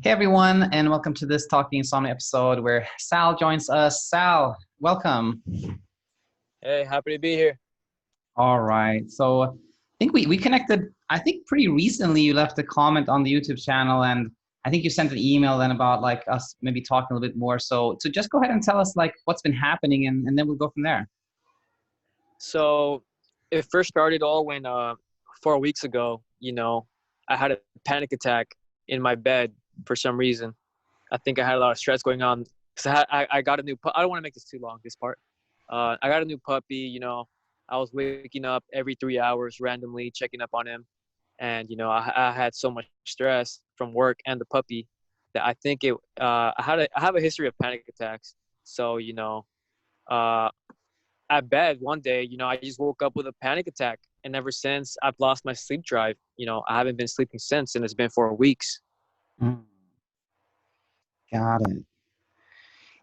Hey everyone, and welcome to this Talking Insomnia episode where Sal joins us. Sal, welcome. Hey, happy to be here. All right. So I think we connected, I think pretty recently you left a comment on the YouTube channel and I think you sent an email then about like us maybe talking a little bit more. So just go ahead and tell us like what's been happening and then we'll go from there. So it first started all when 4 weeks ago, I had a panic attack in my bed for some reason. I think I had a lot of stress going on because I got a new I don't want to make this too long, this part. I got a new puppy, I was waking up every 3 hours randomly, checking up on him. And, I had so much stress from work and the puppy that I think I have a history of panic attacks. So, uh, at bed one day, I just woke up with a panic attack. And ever since, I've lost my sleep drive. I haven't been sleeping since, and it's been 4 weeks. Mm, got it.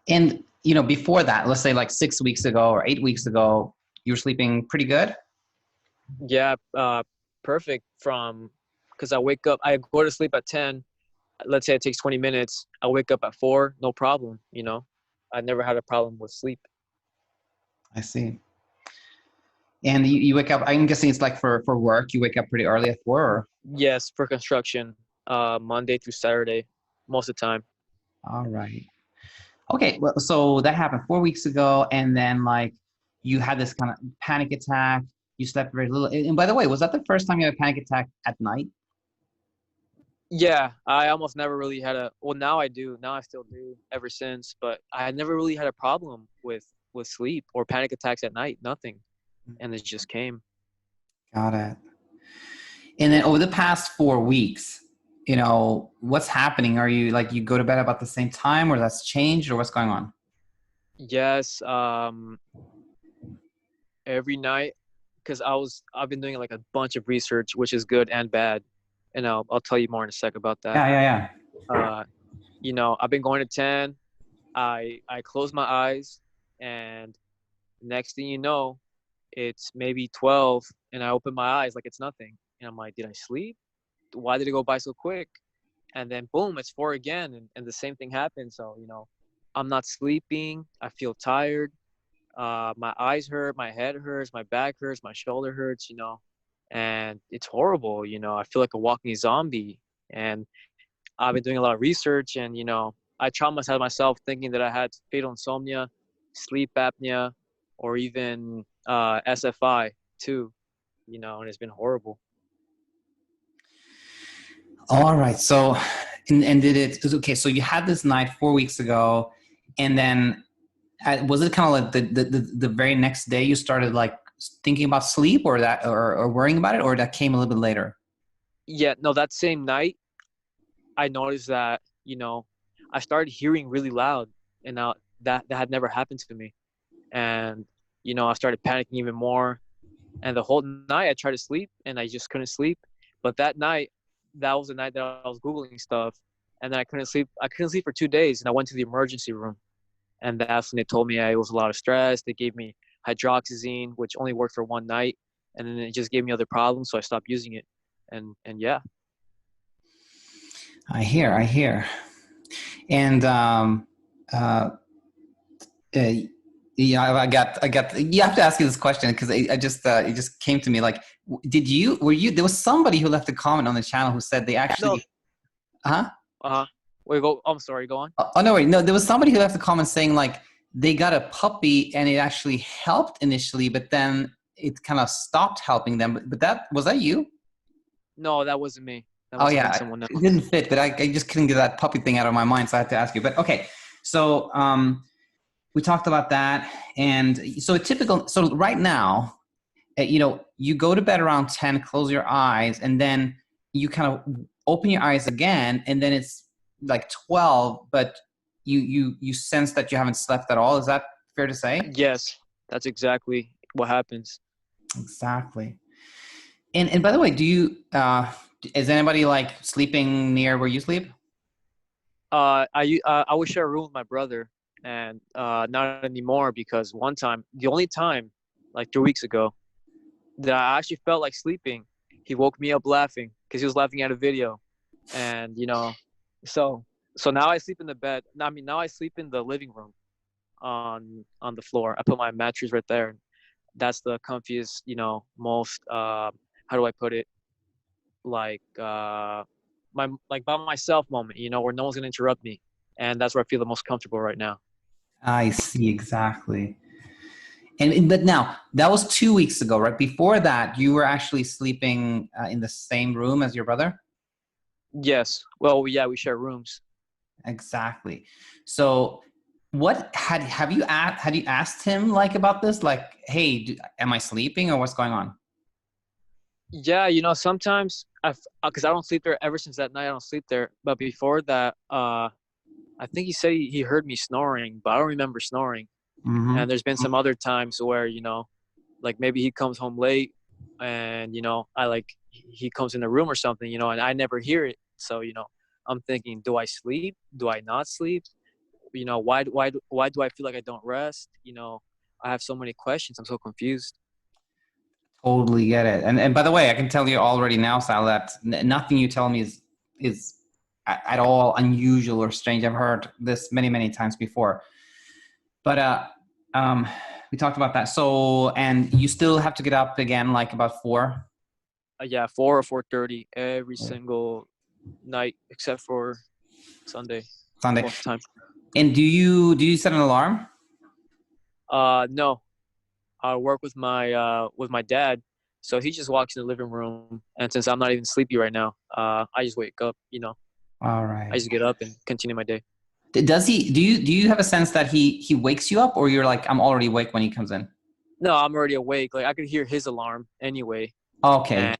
And before that, let's say like 6 weeks ago or 8 weeks ago, you were sleeping pretty good? Yeah, perfect because I go to sleep at 10. Let's say it takes 20 minutes. I wake up at 4, no problem. I never had a problem with sleep. I see. And you wake up, I'm guessing it's like for work, you wake up pretty early at 4 or? Yes, for construction, Monday through Saturday, most of the time. All right. Okay, well, so that happened 4 weeks ago, and then like you had this kind of panic attack. You slept very little. And by the way, was that the first time you had a panic attack at night? Yeah, I almost never really had well, now I do. Now I still do ever since, but I had never really had a problem with sleep or panic attacks at night, nothing. And it just came. Got it. And then over the past 4 weeks, what's happening? Are you like you go to bed about the same time, or that's changed, or what's going on? Yes, every night because I've been doing like a bunch of research, which is good and bad, and I'll tell you more in a sec about that. Yeah, yeah, yeah. Uh, I've been going to 10. I close my eyes, and next thing you know, it's maybe 12, and I open my eyes like it's nothing, and I'm like, did I sleep? Why did it go by so quick? And then boom, it's 4 again, and the same thing happens. So I'm not sleeping. I feel tired. My eyes hurt, my head hurts, my back hurts, my shoulder hurts, and it's horrible. I feel like a walking zombie. And I've been doing a lot of research, and I traumatized myself thinking that I had fatal insomnia, sleep apnea, or even SFI too. And it's been horrible. All right. So, and did it okay? So you had this night 4 weeks ago, and then was it kind of like the very next day you started like thinking about sleep or that or worrying about it, or that came a little bit later? Yeah, no, that same night I noticed that I started hearing really loud, and now that had never happened to me. And I started panicking even more. And the whole night I tried to sleep, and I just couldn't sleep. But that night, that was the night that I was googling stuff, and then I couldn't sleep. I couldn't sleep for 2 days, and I went to the emergency room, and that's when they told me it was a lot of stress. They gave me hydroxyzine, which only worked for one night, and then it just gave me other problems, so I stopped using it. And yeah. I hear. And uh, uh, yeah, I got. You have to ask you this question because I just it just came to me. Like, were you? There was somebody who left a comment on the channel who said they No. actually, huh? Uh huh. Wait, go. I'm sorry. Go on. Oh no, wait, no. There was somebody who left a comment saying like they got a puppy and it actually helped initially, but then it kind of stopped helping them. But that was that you? No, that wasn't me. That Oh must have been yeah, someone it else. didn't fit, but I just couldn't get that puppy thing out of my mind, so I had to ask you. But okay, so we talked about that, and so a typical. So right now, you go to bed around 10, close your eyes, and then you kind of open your eyes again, and then it's like 12, but you sense that you haven't slept at all. Is that fair to say? Yes, that's exactly what happens. Exactly. And by the way, do you is anybody like sleeping near where you sleep? I would share a room with my brother, and not anymore because one time, the only time, like 3 weeks ago, that I actually felt like sleeping, he woke me up laughing because he was laughing at a video, and So so now I sleep in the bed. I mean, now I sleep in the living room on the floor. I put my mattress right there. That's the comfiest, most how do I put it? Like my like by myself moment, where no one's gonna interrupt me, and that's where I feel the most comfortable right now. I see exactly. And but now that was 2 weeks ago, right? Before that, you were actually sleeping in the same room as your brother. Yes. Well, yeah, we share rooms. Exactly. So, what had you asked him like about this? Like, hey, am I sleeping or what's going on? Yeah, sometimes because I don't sleep there ever since that night. I don't sleep there. But before that, I think he said he heard me snoring, but I don't remember snoring. Mm-hmm. And there's been some other times where like maybe he comes home late, and I like he comes in the room or something, and I never hear it. So I'm thinking, do I sleep? Do I not sleep? Why do I feel like I don't rest? I have so many questions. I'm so confused. Totally get it. And by the way, I can tell you already now, Sal, that nothing you tell me is at all unusual or strange. I've heard this many times before. But um, we talked about that. So, and you still have to get up again, like about 4. Yeah, 4 or 4:30 every single night except for Sunday Sunday. most of the time. And do you set an alarm? No, I work with my dad, so he just walks in the living room, and since I'm not even sleepy right now, I just wake up. All I right. just get up and continue my day. Does he? Do you have a sense that he wakes you up, or you're like, I'm already awake when he comes in? No, I'm already awake. Like I could hear his alarm anyway, Okay. and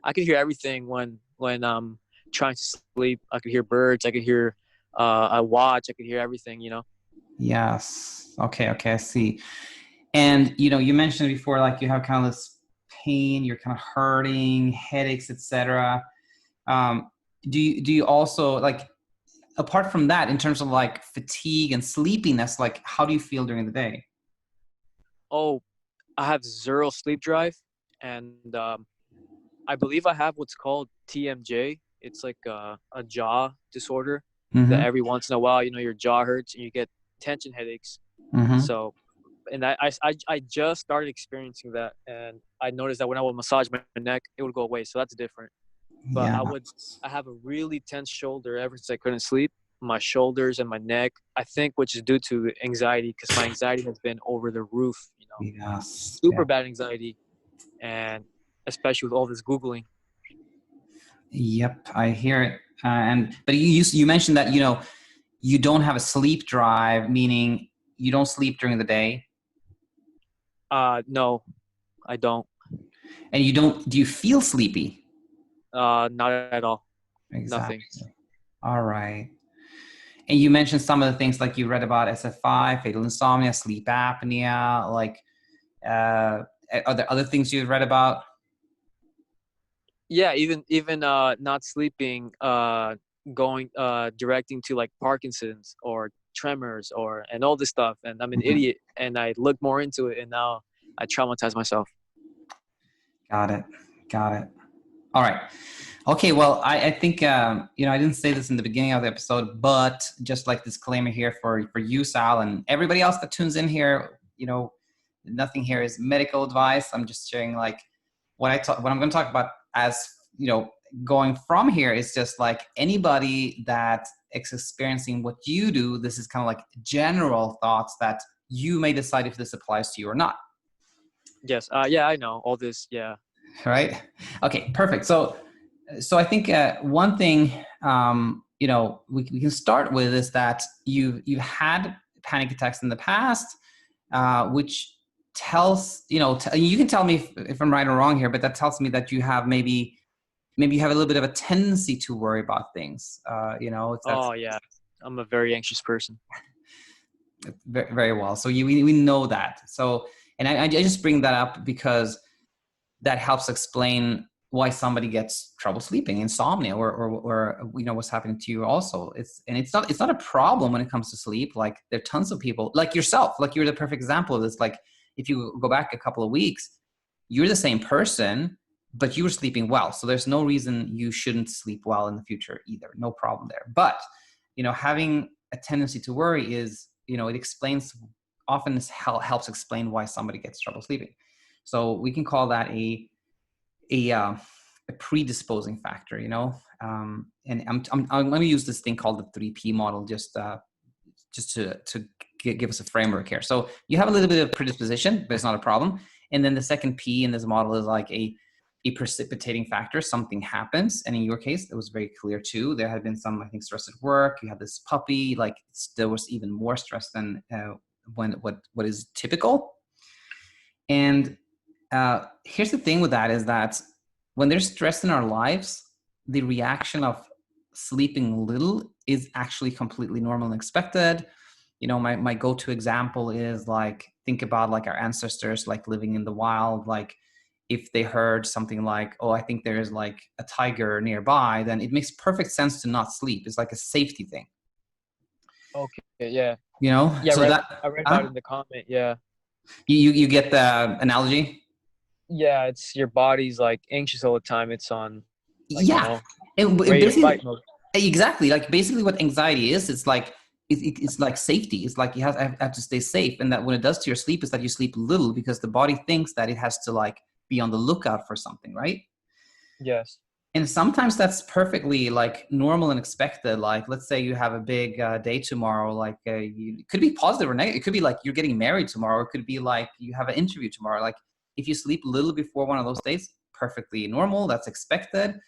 I could hear everything when I'm trying to sleep. I could hear birds. I could hear a watch. I could hear everything. Yes. Okay. Okay. I see. And you mentioned before, like you have kind of this pain, you're kind of hurting, headaches, etc. Um, do you also like, apart from that, in terms of like fatigue and sleepiness, like how do you feel during the day? Oh, I have zero sleep drive, and I believe I have what's called TMJ. It's like a jaw disorder that Mm-hmm. every once in a while, your jaw hurts and you get tension headaches. Mm-hmm. So, and I just started experiencing that, and I noticed that when I would massage my neck, it would go away. So that's different. But Yeah. I have a really tense shoulder ever since I couldn't sleep. My shoulders and my neck, I think, which is due to anxiety, because my anxiety has been over the roof. Yes. Yeah. Super bad anxiety, and especially with all this googling. Yep. I hear it. But you mentioned that you don't have a sleep drive, meaning you don't sleep during the day, No, I don't. and you don't. Do you feel sleepy? Not at all. Nothing. Exactly. All right. And you mentioned some of the things like you read about SFI, fatal insomnia, sleep apnea. Like, are there other things you've read about? Yeah, even not sleeping, going directing to like Parkinson's or tremors or and all this stuff. And I'm an Mhm. idiot, and I looked more into it, and now I traumatize myself. Got it. Got it. All right. Okay. Well, I think I didn't say this in the beginning of the episode, but just like disclaimer here for you, Sal, and everybody else that tunes in here. Nothing here is medical advice. I'm just sharing like what I'm going to talk about as going from here is just like anybody that is experiencing what you do. This is kind of like general thoughts that you may decide if this applies to you or not. Yes. Yeah, I know all this. Yeah. Right? Okay, perfect. So I think one thing we can start with is that you've had panic attacks in the past, which tells you can tell me if I'm right or wrong here, but that tells me that you have maybe you have a little bit of a tendency to worry about things. That's Oh yeah. I'm a very anxious person. very, very well. So we know that. So, and I just bring that up because that helps explain why somebody gets trouble sleeping, insomnia, or what's happening to you also. It's not a problem when it comes to sleep. Like there are tons of people like yourself, like you're the perfect example of this. Like if you go back a couple of weeks, you're the same person, but you were sleeping well. So there's no reason you shouldn't sleep well in the future either. No problem there. But, having a tendency to worry is, it explains, often helps explain why somebody gets trouble sleeping. So we can call that a predisposing factor, and I'm going to use this thing called the 3P model just to give us a framework here. So you have a little bit of predisposition, but it's not a problem. And then the second P in this model is like a precipitating factor. Something happens, and in your case, it was very clear too. There had been some, I think, stress at work. You had this puppy. Like there was even more stress than what is typical. And here's the thing with that is that when there's stress in our lives, the reaction of sleeping little is actually completely normal and expected. My go-to example is like, think about like our ancestors, like living in the wild, like if they heard something like, oh, I think there's like a tiger nearby, then it makes perfect sense to not sleep. It's like a safety thing. Okay. Yeah. Yeah. So I read about it in the comment. Yeah. You get the analogy? Yeah. It's your body's like anxious all the time. It's on, like, Yeah. And ready to fight mode. Exactly. Like basically what anxiety is, it's like, it's like safety. It's like you have to stay safe. And that when it does to your sleep is that you sleep little because the body thinks that it has to like be on the lookout for something, right? Yes. And sometimes that's perfectly like normal and expected. Like, let's say you have a big day tomorrow, like it could be positive or negative. It could be like you're getting married tomorrow. It could be like you have an interview tomorrow. Like if you sleep little before one of those days, perfectly normal. That's expected.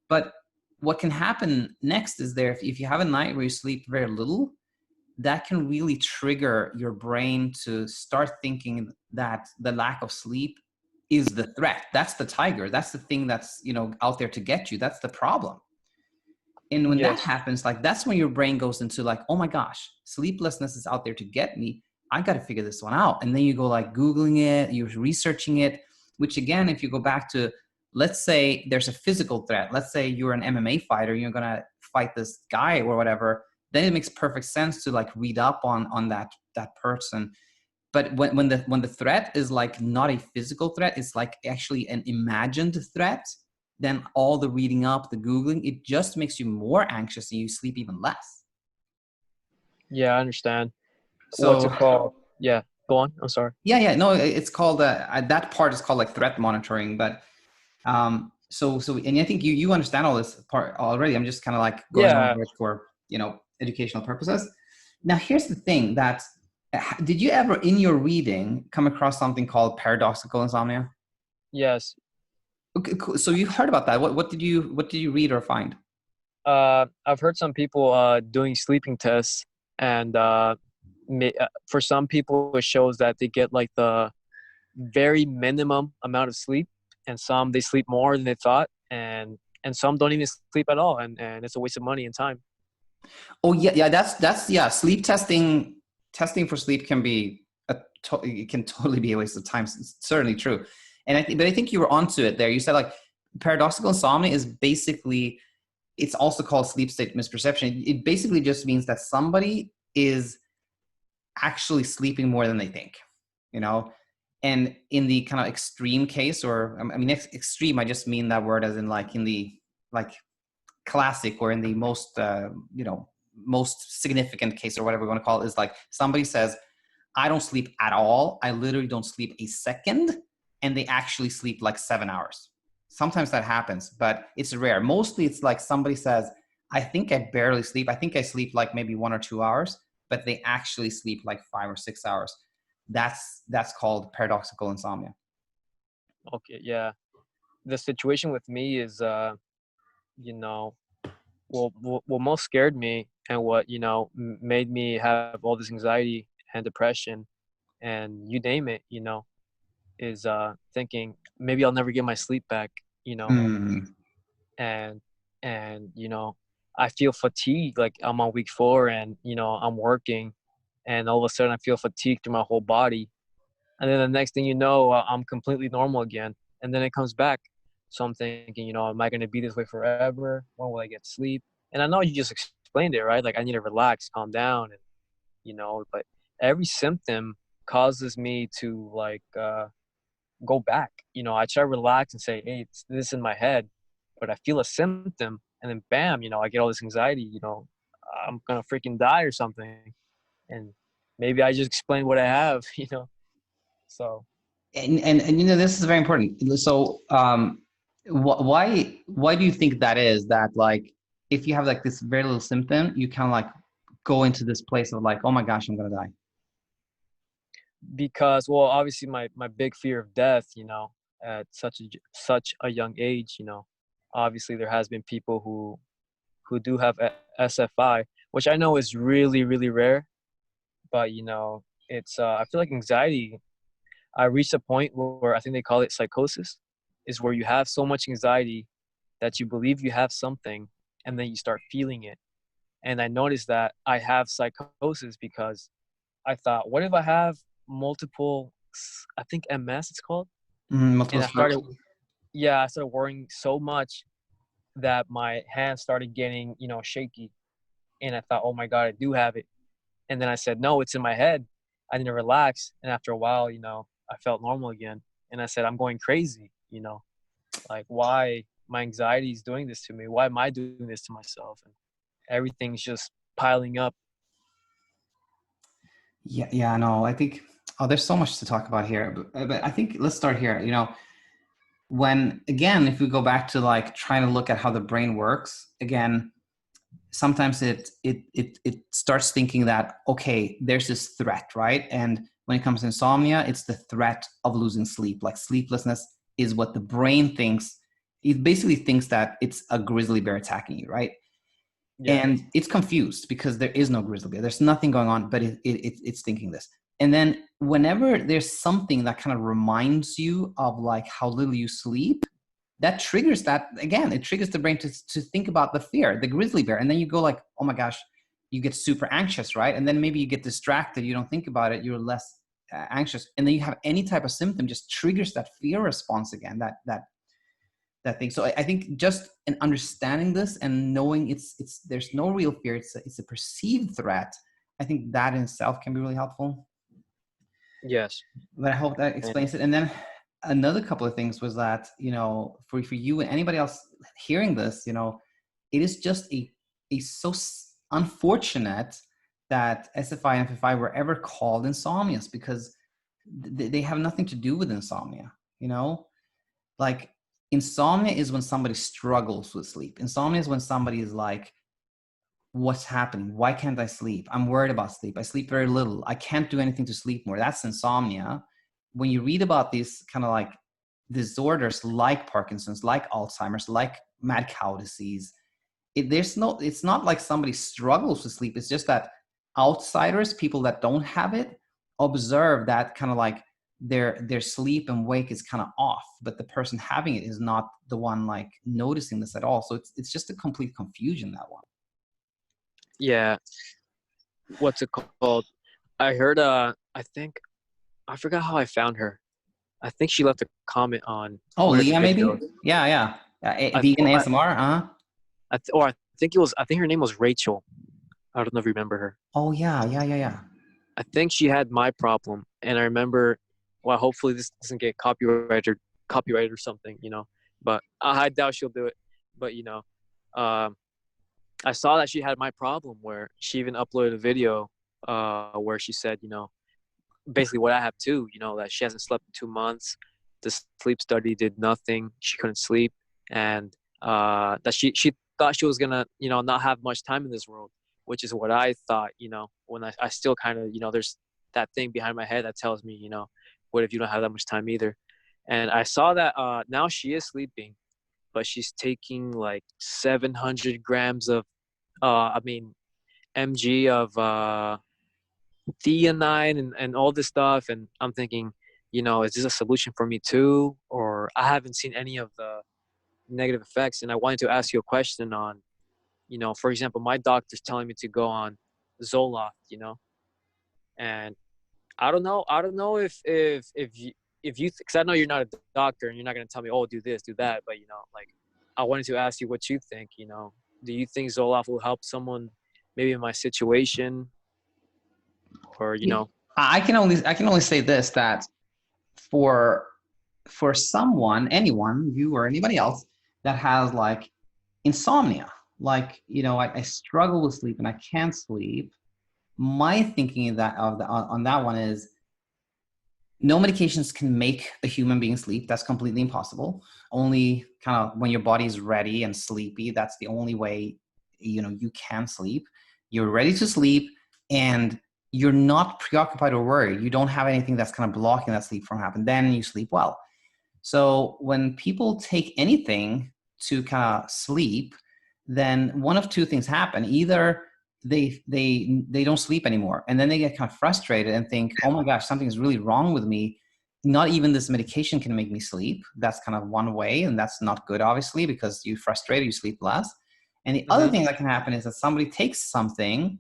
But what can happen next is if you have a night where you sleep very little, that can really trigger your brain to start thinking that the lack of sleep is the threat. That's the tiger. That's the thing that's, out there to get you. That's the problem. And when that happens, like that's when your brain goes into like, oh my gosh, sleeplessness is out there to get me. I got to figure this one out. And then you go like Googling it, you're researching it, which again, if you go back to, let's say there's a physical threat. Let's say you're an MMA fighter, you're going to fight this guy or whatever. Then it makes perfect sense to like read up on that person. But when the threat is like not a physical threat, it's like actually an imagined threat, then all the reading up, the Googling, it just makes you more anxious and you sleep even less. Yeah, I understand. So What's it called? Yeah, go on. I'm sorry. Yeah. No, it's called, that part is called like threat monitoring. But so, and I think you understand all this part already. I'm just kind of like going over it for, educational purposes. Now, here's the thing that, did you ever in your reading come across something called paradoxical insomnia? Yes. Okay, cool. So you've heard about that. What did you read or find? I've heard some people doing sleeping tests, and for some people it shows that they get like the very minimum amount of sleep, and some they sleep more than they thought, and some don't even sleep at all, and it's a waste of money and time. Oh yeah. That's yeah. Sleep testing for sleep can be it can totally be a waste of time. It's certainly true. But I think you were onto it there. You said like paradoxical insomnia is basically, it's also called sleep state misperception. It basically just means that somebody is actually sleeping more than they think, and in the kind of extreme case, or I mean, extreme, I just mean that word as in like in the like classic or in the most, most significant case or whatever we want to call it, is like somebody says, I don't sleep at all. I literally don't sleep a second. And they actually sleep like 7 hours. Sometimes that happens, but it's rare. Mostly it's like somebody says, I think I barely sleep. I think I sleep like maybe 1 or 2 hours, but they actually sleep like 5 or 6 hours. That's called paradoxical insomnia. Okay, yeah. The situation with me is, you know, what most scared me and what, made me have all this anxiety and depression and you name it, is thinking maybe I'll never get my sleep back, Mm. and I feel fatigued, like I'm on week 4 and I'm working, and all of a sudden I feel fatigued through my whole body, and then the next thing you know, I'm completely normal again, and then it comes back. So I'm thinking, am I going to be this way forever? When will I get sleep? And I know you just explained it, right? Like I need to relax, calm down, and but every symptom causes me to like go back. You know, I try to relax and say, hey, it's this in my head, but I feel a symptom, and then bam, you know, I get all this anxiety. You know, I'm gonna freaking die or something, and maybe I just explain what I have. You know, so And you know, this is very important. So why do you think that is, that like if you have like this very little symptom, you kind of like go into this place of like, oh my gosh, I'm gonna die? because, well, obviously my big fear of death, you know, at such a young age, you know, obviously there has been people who do have SFI, which I know is really really rare, but you know, it's I feel like anxiety. I reached a point where I think they call it psychosis, is where you have so much anxiety that you believe you have something, and then you start feeling it. And I noticed that I have psychosis because I thought, what if I have multiple, I think MS it's called, Multiple and sclerosis. I started worrying so much that my hands started getting, you know, shaky, and I thought, oh my god, I do have it. And then I said, no, it's in my head. I didn't relax, and after a while, you know, I felt normal again, and I said, I'm going crazy, you know, like why my anxiety is doing this to me? Why am I doing this to myself? And everything's just piling up. Yeah, no, I think, oh, there's so much to talk about here, but I think let's start here. You know, when again, if we go back to like trying to look at how the brain works, again, sometimes it starts thinking that, okay, there's this threat, right? And when it comes to insomnia, it's the threat of losing sleep. Like sleeplessness is what the brain thinks. It basically thinks that it's a grizzly bear attacking you, right? Yeah. And it's confused because there is no grizzly bear. There's nothing going on, but it's thinking this. And then whenever there's something that kind of reminds you of like how little you sleep, that triggers that again. It triggers the brain to think about the fear, the grizzly bear, and then you go like, oh my gosh, you get super anxious, right? And then maybe you get distracted. You don't think about it. You're less anxious, and then you have any type of symptom just triggers that fear response again. That thing. So I think just in understanding this and knowing it's there's no real fear. It's a perceived threat. I think that in itself can be really helpful. Yes. But I hope that And explains it. And then another couple of things was that, you know, for you and anybody else hearing this, you know, it is just a so unfortunate that SFI and FFI were ever called insomnias, because they have nothing to do with insomnia, you know? Like insomnia is when somebody struggles with sleep. Insomnia is when somebody is like, what's happening? Why can't I sleep? I'm worried about sleep. I sleep very little. I can't do anything to sleep more. That's insomnia. When you read about these kind of like disorders like Parkinson's, like Alzheimer's, like mad cow disease, it's not like somebody struggles with sleep. It's just that outsiders, people that don't have it, observe that kind of like their sleep and wake is kind of off, but the person having it is not the one like noticing this at all. So it's just a complete confusion, that one. yeah, what's it called? I heard I think I forgot how I found her. I think she left a comment on Oh, one of the Leah, maybe? videos. Yeah. I Vegan I, ASMR, huh? I think it was, I think her name was Rachel. I don't know if you remember her. Oh, yeah. I think she had my problem, and I remember. Well, hopefully this doesn't get copyrighted or something, you know. But I doubt she'll do it. But you know, um, I saw that she had my problem, where she even uploaded a video where she said, you know, basically what I have too, you know, that she hasn't slept in 2 months. The sleep study did nothing. She couldn't sleep, and that she thought she was gonna, you know, not have much time in this world, which is what I thought. You know, when I still kind of, you know, there's that thing behind my head that tells me, you know, what if you don't have that much time either? And I saw that now she is sleeping, but she's taking like 700 grams of, I mean, mg of theanine and all this stuff. And I'm thinking, you know, is this a solution for me too? Or I haven't seen any of the negative effects. And I wanted to ask you a question on, you know, for example, my doctor's telling me to go on Zoloft, you know, and I don't know if you, because I know you're not a doctor and you're not going to tell me, oh, do this, do that. But, you know, like, I wanted to ask you what you think, you know, do you think Zoloft will help someone maybe in my situation, or, you Yeah. know? I can only say this, that for for someone, anyone, you or anybody else that has like insomnia, like, I struggle with sleep and I can't sleep. My thinking of that, on that one is no medications can make a human being sleep. That's completely impossible. Only kind of when your body is ready and sleepy, that's the only way, you can sleep. You're ready to sleep and you're not preoccupied or worried. You don't have anything that's kind of blocking that sleep from happening. Then you sleep well. So when people take anything to kind of sleep, then one of two things happen. Either they don't sleep anymore, and then they get kind of frustrated and think, oh my gosh, something is really wrong with me. Not even this medication can make me sleep. That's kind of one way, and that's not good, obviously, because you're frustrated, you sleep less. And the other Mm-hmm. thing that can happen is that somebody takes something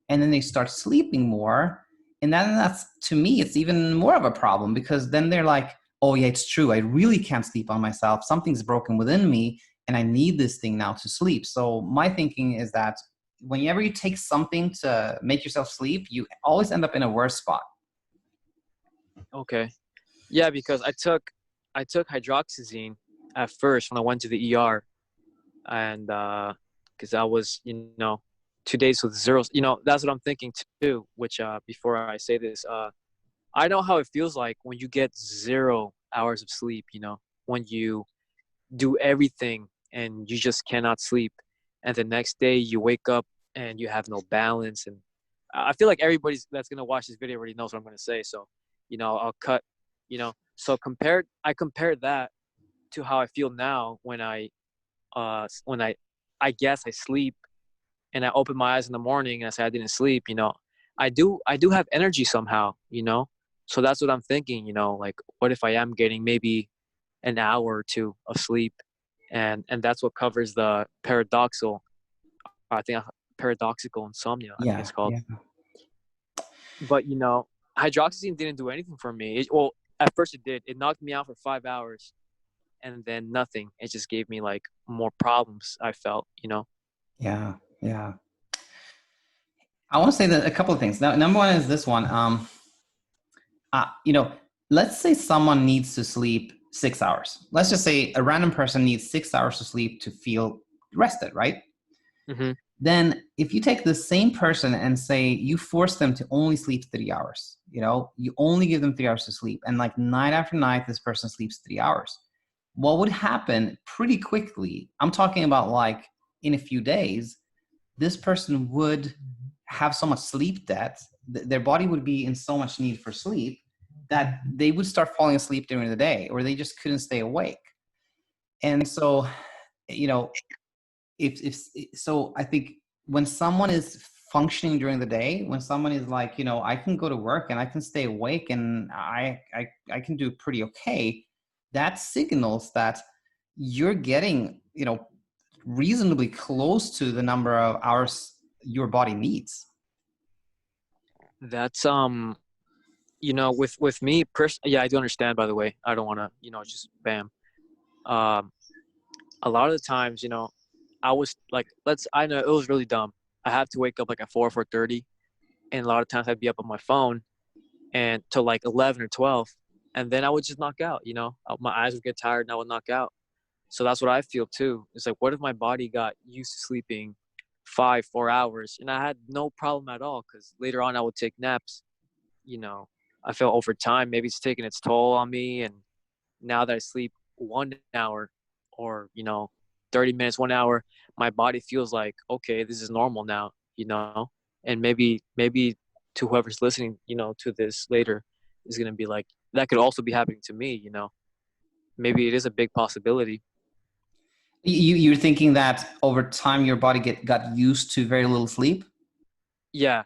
and then they start sleeping more. And then that's, to me, it's even more of a problem, because then they're like, oh yeah, it's true. I really can't sleep on myself. Something's broken within me and I need this thing now to sleep. So my thinking is that whenever you take something to make yourself sleep, you always end up in a worse spot. Okay. Yeah, because I took hydroxyzine at first when I went to the ER, and because I was 2 days with zeros. That's what I'm thinking too. Which before I say this, I know how it feels like when you get 0 hours of sleep. When you do everything and you just cannot sleep, and the next day you wake up and you have no balance. And I feel like everybody's that's gonna watch this video already knows what I'm gonna say. So, I'll cut. So I compared that to how I feel now when I guess I sleep and I open my eyes in the morning and I say I didn't sleep. I do have energy somehow. So that's what I'm thinking. Like, what if I am getting maybe an hour or two of sleep, and that's what covers the I think paradoxical insomnia, I think Yeah, it's called. yeah. But hydroxyzine didn't do anything for me. Well, at first it did. It knocked me out for 5 hours, and then nothing. It just gave me like more problems. I felt. Yeah, yeah. I want to say that a couple of things. Now, number one is this one. Uh, you know, let's say someone needs to sleep 6 hours. Let's just say a random person needs 6 hours to sleep to feel rested, right? Hmm. Then if you take the same person and say you force them to only sleep 3 hours, you only give them 3 hours to sleep, and like night after night this person sleeps 3 hours, what would happen pretty quickly, I'm talking about like in a few days, this person would have so much sleep debt, their body would be in so much need for sleep, that they would start falling asleep during the day, or they just couldn't stay awake. And so, you know if so I think when someone is functioning during the day, when someone is like, I can go to work and I can stay awake and I can do pretty okay, that signals that you're getting, reasonably close to the number of hours your body needs. That's with me yeah, I do understand, by the way. I don't want to just bam. um a lot of the times, I was like, I know it was really dumb. I have to wake up like at 4:30, and a lot of times I'd be up on my phone and till like 11 or 12, and then I would just knock out. My eyes would get tired and I would knock out. So that's what I feel too. It's like, what if my body got used to sleeping 4 hours, and I had no problem at all, because later on I would take naps. you know I feel over time maybe it's taking its toll on me, and now that I sleep 1 hour, or 30 minutes, 1 hour, my body feels like, okay, this is normal now. And maybe to whoever's listening, to this later, is going to be like, that could also be happening to me. Maybe it is a big possibility. You're thinking that over time your body got used to very little sleep. Yeah,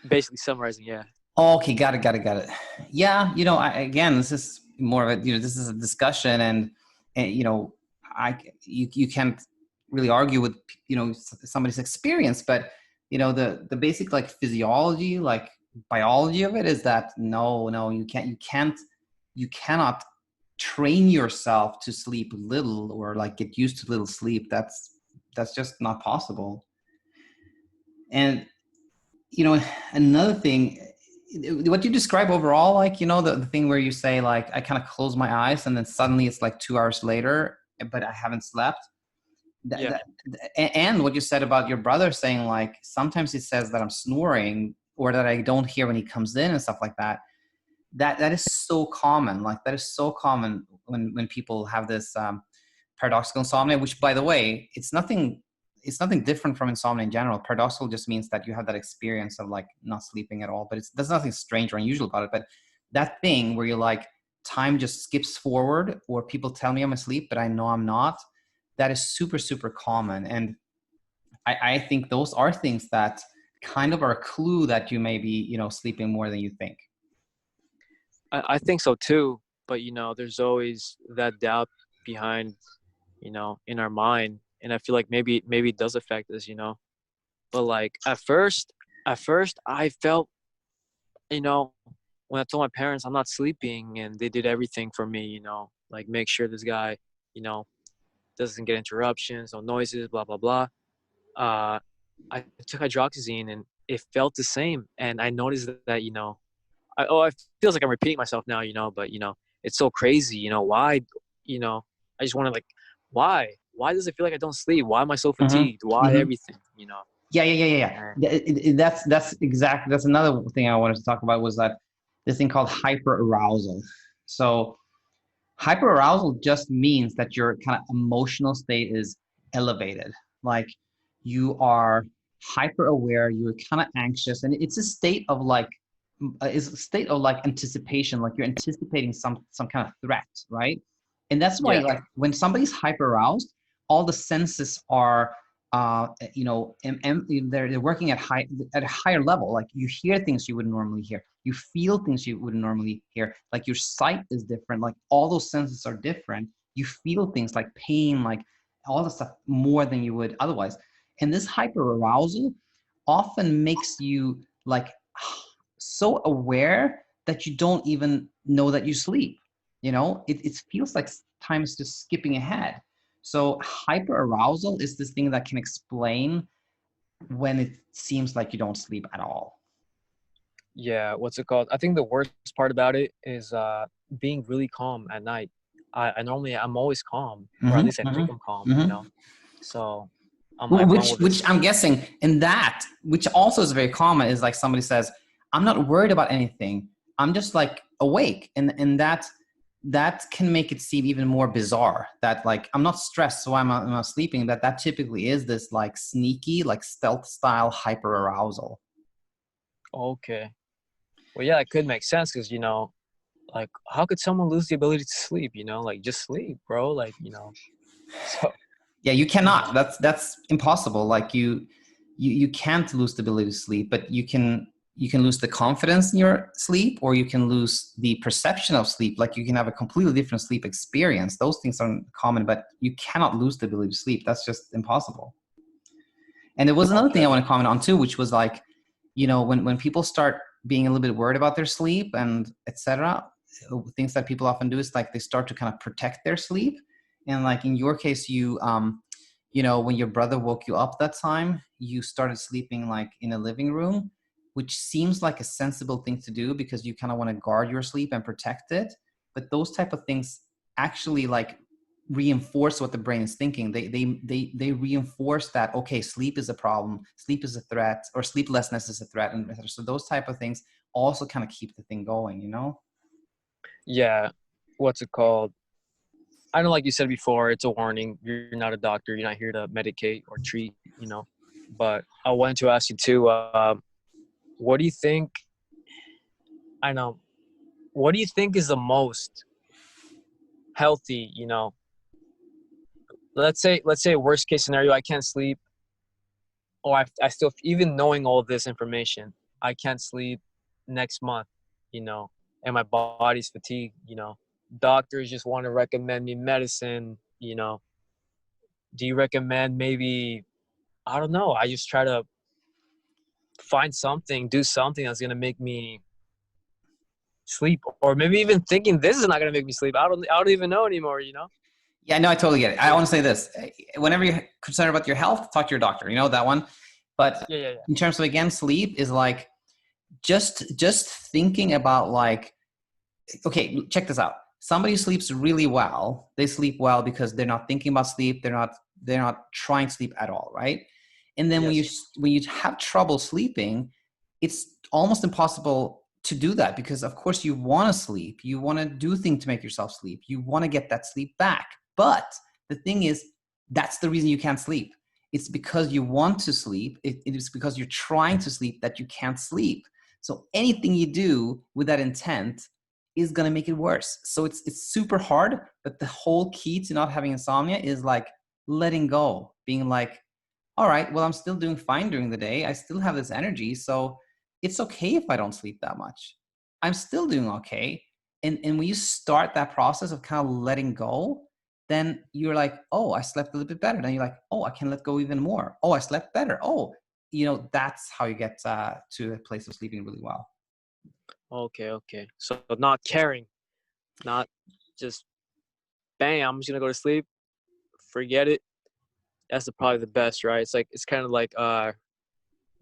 basically summarizing. Yeah. Okay, got it. Yeah, again, this is more of a, this is a discussion, and you can't really argue with, somebody's experience, but the basic like physiology, like biology of it is that no, you cannot train yourself to sleep little, or like get used to little sleep. That's just not possible. And another thing, what you describe overall, like, the thing where you say like, I kind of close my eyes and then suddenly it's like 2 hours later, but I haven't slept. Yeah. And what you said about your brother saying like, sometimes he says that I'm snoring or that I don't hear when he comes in and stuff like that. That is so common. Like that is so common when people have this paradoxical insomnia, which by the way, it's nothing different from insomnia in general. Paradoxical just means that you have that experience of like not sleeping at all, but there's nothing strange or unusual about it. But that thing where you're like, time just skips forward, or people tell me I'm asleep, but I know I'm not, that is super, super common. And I think those are things that kind of are a clue that you may be, sleeping more than you think. I think so too. But there's always that doubt behind, in our mind, and I feel like maybe it does affect us. But like at first I felt, when I told my parents I'm not sleeping, and they did everything for me, like make sure this guy, you know, doesn't get interruptions, no noises, blah blah blah. Uh, I took hydroxyzine and it felt the same, and I noticed that it feels like I'm repeating myself now, but it's so crazy, why, I just want to like, why does it feel like I don't sleep? Why am I so fatigued? Why Mm-hmm. everything? Yeah. That's another thing I wanted to talk about, was that this thing called hyperarousal. So hyperarousal just means that your kind of emotional state is elevated. Like you are hyper aware, you're kind of anxious, and it's a state of like, anticipation, like you're anticipating some kind of threat, right? And that's why Yeah. like when somebody's hyper aroused, all the senses are they're working at a higher level. Like you hear things you wouldn't normally hear, you feel things you wouldn't normally hear, like your sight is different, like all those senses are different. You feel things like pain, like all the stuff more than you would otherwise. And this hyper arousal often makes you like so aware that you don't even know that you sleep. It feels like time is just skipping ahead. So hyperarousal is this thing that can explain when it seems like you don't sleep at all. Yeah, what's it called? I think the worst part about it is being really calm at night. I'm always calm, or at Mm-hmm, least I think I'm calm, mm-hmm, mm-hmm. So on my phone with Which this. I'm guessing, and that, which also is very common, is like somebody says, I'm not worried about anything. I'm just like awake. And that can make it seem even more bizarre, that like, I'm not stressed, so I'm not sleeping. That typically is this like sneaky, like stealth style hyper arousal. Okay. Well, yeah, it could make sense because, like, how could someone lose the ability to sleep? Like, just sleep, bro. Like, so, Yeah, you you cannot. know, That's impossible. Like you can't lose the ability to sleep, but you can lose the confidence in your sleep, or you can lose the perception of sleep. Like you can have a completely different sleep experience. Those things are common, but you cannot lose the ability to sleep. That's just impossible. And there was another thing okay. I want to comment on too, which was like, when people start being a little bit worried about their sleep and etc., things that people often do is like they start to kind of protect their sleep. And like in your case, when your brother woke you up that time, you started sleeping like in a living room, which seems like a sensible thing to do because you kind of want to guard your sleep and protect it. But those type of things actually like reinforce what the brain is thinking. They reinforce that, okay, sleep is a problem, sleep is a threat, or sleeplessness is a threat. And so those type of things also kind of keep the thing going. Yeah. What's it called? I know, like you said before, it's a warning. You're not a doctor. You're not here to medicate or treat. But I wanted to ask you too, what do you think, I know, what do you think is the most healthy, let's say worst case scenario, I can't sleep, or I still, even knowing all this information, I can't sleep next month, and my body's fatigued. Doctors just want to recommend me medicine. Do you recommend maybe, I don't know, I just try to do something that's going to make me sleep, or maybe even thinking this is not going to make me sleep. I don't even know anymore. Yeah, no, I totally get it. I want to say this: whenever you're concerned about your health, talk to your doctor. You know that one. But Yeah. in terms of, again, sleep is like, just thinking about like, okay, check this out. Somebody who sleeps really well, they sleep well because they're not thinking about sleep. They're not trying to sleep at all, right? And then Yes. when you have trouble sleeping, it's almost impossible to do that because of course you want to sleep. You want to do things to make yourself sleep. You want to get that sleep back. But the thing is, that's the reason you can't sleep. It's because you want to sleep. It is because you're trying to sleep that you can't sleep. So anything you do with that intent is going to make it worse. So it's super hard, but the whole key to not having insomnia is like letting go, being like, all right, well, I'm still doing fine during the day. I still have this energy. So it's okay if I don't sleep that much. I'm still doing okay. And when you start that process of kind of letting go, then you're like, oh, I slept a little bit better. Then you're like, oh, I can let go even more. Oh, I slept better. Oh, that's how you get to a place of sleeping really well. Okay, okay. So not caring, not just bang, I'm just gonna go to sleep, forget it. That's probably the best, right? It's like it's kind of like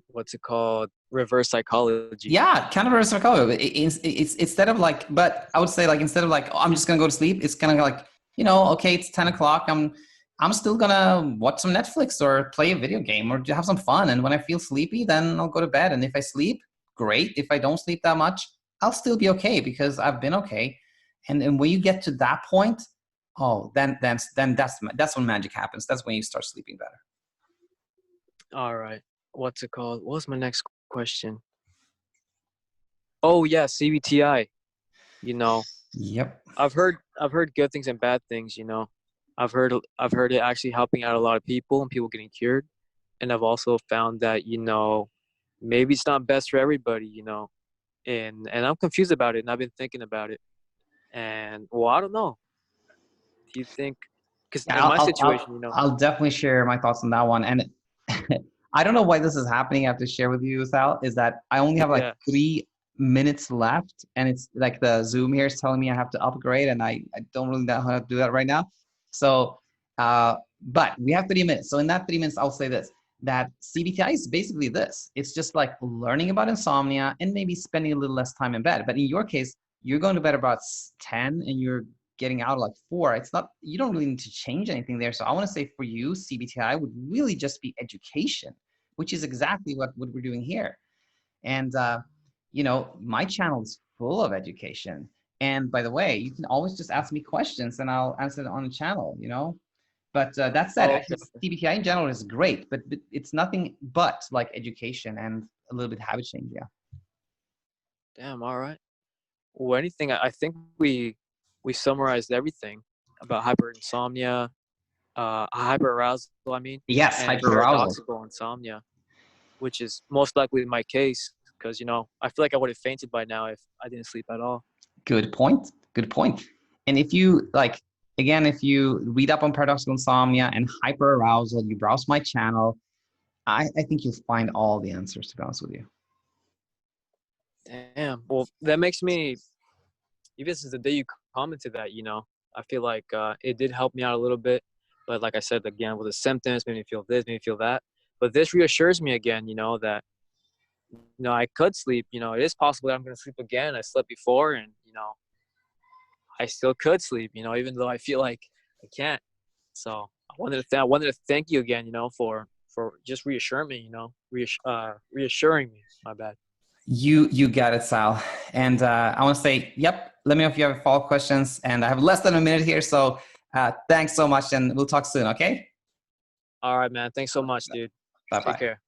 what's it called? Reverse psychology. Yeah, kind of reverse psychology. It's instead of like, but I would say like instead of like, oh, I'm just gonna go to sleep. It's kind of like, okay, it's 10 o'clock. I'm still gonna watch some Netflix or play a video game or have some fun. And when I feel sleepy, then I'll go to bed. And if I sleep, great. If I don't sleep that much, I'll still be okay because I've been okay. And when you get to that point, oh, then that's when magic happens. That's when you start sleeping better. All right. What's it called? What was my next question? Oh yeah, CBTI. You know, Yep. I've heard good things and bad things. I've heard it actually helping out a lot of people and people getting cured, and I've also found that maybe it's not best for everybody. And I'm confused about it, and I've been thinking about it, and well, I don't know. Do you think? Because Yeah, in my situation, I'll definitely share my thoughts on that one. And I don't know why this is happening. I have to share with you, Sal, is that I only have like yeah. 3 minutes left, and it's like the Zoom here is telling me I have to upgrade, and I don't really know how to do that right now. So, but we have 3 minutes. So in that 3 minutes, I'll say this, that CBTI is basically this. It's just like learning about insomnia and maybe spending a little less time in bed. But in your case, you're going to bed about 10 and you're getting out like 4. It's not, you don't really need to change anything there. So I want to say for you, CBTI would really just be education, which is exactly what we're doing here. And, my channel is full of education. And by the way, you can always just ask me questions and I'll answer it on the channel, But that said, Oh, actually, okay. CBTI in general is great, but it's nothing but like education and a little bit habit change. Yeah. Damn. All right. Well, anything. I think we summarized everything about hyperinsomnia, hyperarousal. I mean, Yes, and hyperarousal. paradoxical insomnia, which is most likely my case because I feel like I would have fainted by now if I didn't sleep at all. Good point. Good point. And if you like, again, if you read up on paradoxical insomnia and hyperarousal, you browse my channel, I think you'll find all the answers, to be honest with you. Damn. Well, that makes me. Even since the day you commented that, I feel like it did help me out a little bit. But like I said again, with the symptoms, made me feel this, made me feel that. But this reassures me again, that I could sleep. It is possible that I'm going to sleep again. I slept before, and I still could sleep. Even though I feel like I can't. So I wanted to thank you again. For just reassuring me. Reassuring me. My bad. You got it, Sal. And I want to say, yep, let me know if you have follow-up questions. And I have less than a minute here. So thanks so much. And we'll talk soon. Okay. All right, man. Thanks so much, dude. Bye-bye. Take care.